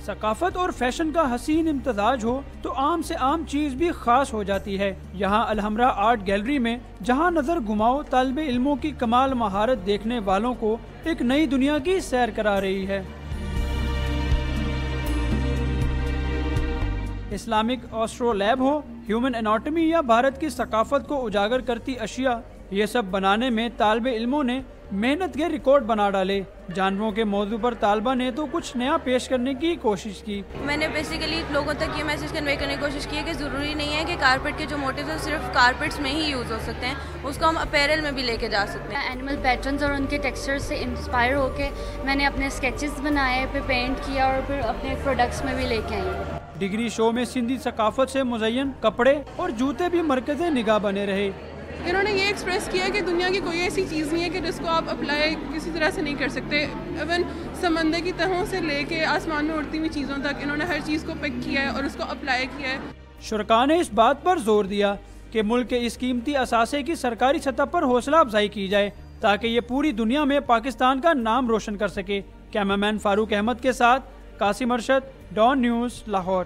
ثقافت اور فیشن کا حسین امتزاج ہو تو عام سے عام چیز بھی خاص ہو جاتی ہے۔ یہاں الحمرا آرٹ گیلری میں جہاں نظر گھماؤ طالب علموں کی کمال مہارت دیکھنے والوں کو ایک نئی دنیا کی سیر کرا رہی ہے۔ اسلامک آسٹرو لیب ہو، ہیومن اناٹمی یا بھارت کی ثقافت کو اجاگر کرتی اشیاء، یہ سب بنانے میں طالب علموں نے محنت کے ریکارڈ بنا ڈالے۔ جانوروں کے موضوع پر طالبہ نے تو کچھ نیا پیش کرنے کی کوشش کی۔ میں نے بیسیکلی لوگوں تک یہ میسج کنوے کرنے کی کوشش کی ہے کہ ضروری نہیں ہے کہ کارپیٹ کے جو موٹیوز ہیں صرف کارپیٹس میں ہی یوز ہو سکتے ہیں، اس کو ہم اپیرل میں بھی لے کے جا سکتے ہیں۔ اینیمل پیٹرنز اور ان کے ٹیکسچر سے انسپائر ہو کے میں نے اپنے اسکیچز بنائے، پھر پینٹ کیا اور پھر اپنے پروڈکٹس میں بھی لے کے آئی۔ ڈگری شو میں سندھی ثقافت سے مزین کپڑے اور جوتے بھی مرکز نگاہ بنے رہے۔ انہوں نے یہ ایکسپریس کیا کہ دنیا کی کوئی ایسی چیز نہیں ہے کہ جس کو آپ اپلائی کسی طرح سے نہیں کر سکتے۔ ایون سمندر کی تہوں سے لے کے آسمان میں اڑتی ہوئی چیزوں تک انہوں نے ہر چیز کو پک کیا ہے اور اس کو اپلائی کیا ہے۔ شرکاء نے اس بات پر زور دیا کہ ملک کے اس قیمتی اثاثے کی سرکاری سطح پر حوصلہ افزائی کی جائے تاکہ یہ پوری دنیا میں پاکستان کا نام روشن کر سکے۔ کیمرامین فاروق احمد کے ساتھ قاسم ارشد، ڈان نیوز، لاہور۔